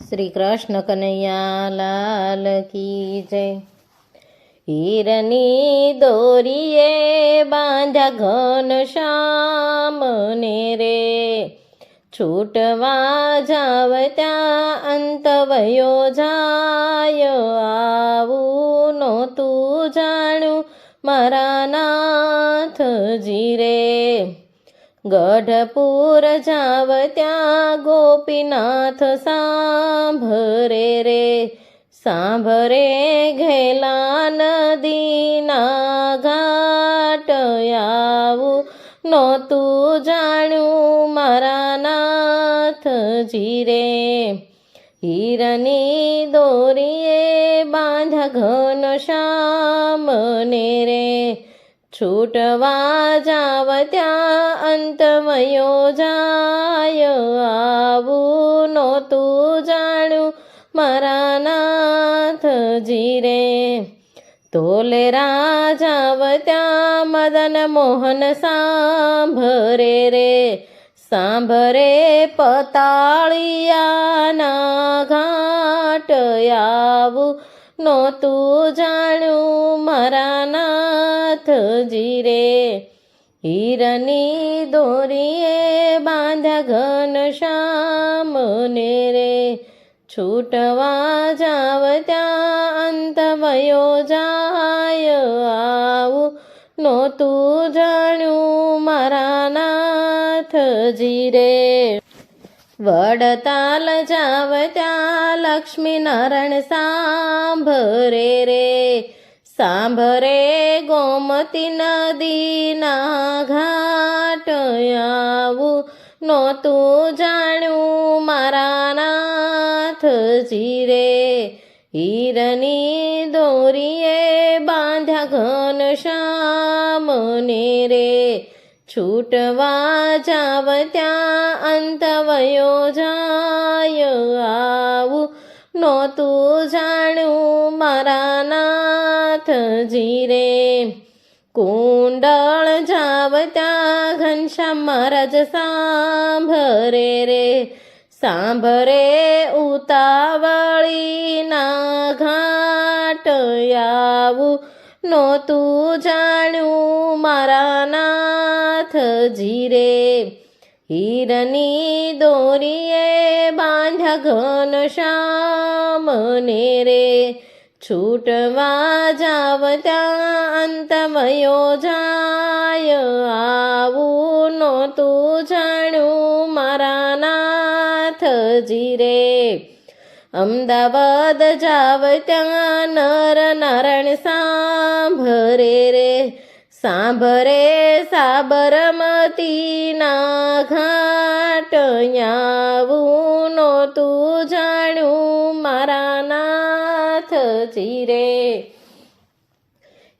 શ્રી કૃષ્ણ કનૈયા લાલ કી જય। હીરની દોરીએ બાંધ્યા ઘન શ્યામને રે, છૂટવા જાવ ત્યાં અંત વયો જાય। આવું નહોતું જાણ્યું મારા નાથજી રે, ગઢપુર જાવ ત્યાં ગોપીનાથ સાંભરે રે, સાંભરે ઘેલા નદીના ઘાટ। આવું નહોતું જાણ્યું મારા નાથજી રે, હીરની દોરીએ બાંધ્યા ઘન શ્યામને રે, છૂટવા જાવ ત્યાં અંત વયો જાય। આવું નહોતું જાણ્યું મારા નાથજી રે, તોલેરા જાવ ત્યાં મદન મોહન સાંભરે રે, સાંભરે પતાળિયાના ઘાટ। આવું નહોતું જાણ્યું મારા નાથજી રે, હીરની દોરીએ બાંધ્યા ઘન શ્યામને રે, છૂટવા જાવ ત્યાં અંત વયો જાય। આવું નહોતું જાણ્યું મારા નાથજી રે, વડતાલ જાવ ત્યાં લક્ષ્મી નારાયણ સાંભરે રે, સાંભરે ગોમતી નદીના ઘાટ। આવું નહોતું જાણ્યું મારા નાથજી રે, હીરની દોરીએ બાંધ્યા ઘન શ્યામને રે, છૂટવા જાવ ત્યાં અંત વયો જાય। આવું નહોતું જાણ્યું મારા નાથજી રે, કુંડળ જાવ ત્યાં ઘનશ્યામ મહારાજ સાંભરે રે, સાંભરે ઉતાવળીના ઘાટ। આવું નહોતું જાણ્યું મારા નાથજી રે, હીરની દોરીએ બાંધ્યા ઘન શ્યામને રે, છૂટવા જાવ ત્યાં અંત વયો જાય। આવું નહોતું જાણ્યું મારા નાથજી રે, અમદાવાદ જાવ ત્યાં નર નારાયણ સાંભરે રે, સાંભરે સાબરમતીના ઘાટ। આવું નહોતું જાણ્યું મારા નાથજી રે,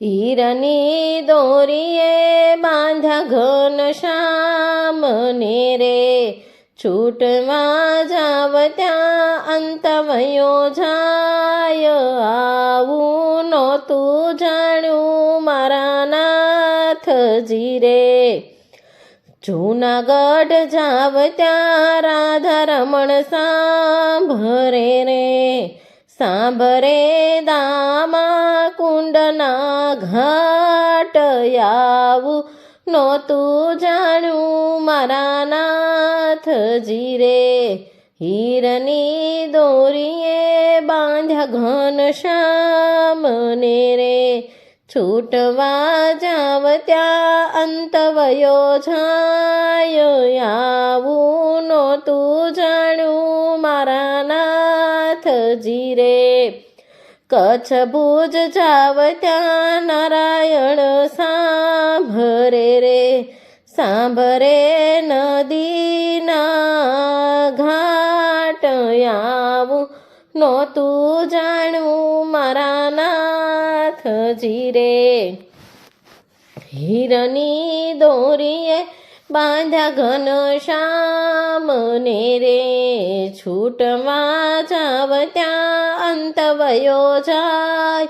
હીરની દોરીએ બાંધ્યા ઘન શ્યામને રે, છૂટવા જાવ ત્યાં અંત વયો જાય। આવું નહોતું જાણ્યું મારા નાથજી રે, જૂનાગઢ જાવ ત્યાં રાધા રમણ સાંભરે રે, સાંભરે દામા કુંડના ઘાટ। આવું નહોતું જાણ્યું મારા નાથજી રે, હીરની દોરીએ બાંધ્યા ઘન શ્યામને રે, છૂટવા જાવ ત્યાં અંત વયો જાય। આવું નહોતું જાણ્યું મારા નાથજી રે, કચ્છ ભુજ જાવ ત્યાં નારાયણ સાંભરે રે, સાંભરે નદીના ઘાટ। આવું નહોતું જાણ્યું મારા નાથજી રે, હીરની દોરીએ બાંધ્યા ઘન શ્યામને રે, છૂટવા જાવ ત્યાં અંત વયો જાય।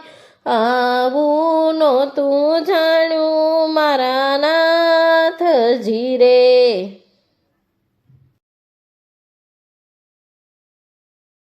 આવું નહોતું જાણ્યું મારા નાથજી રે।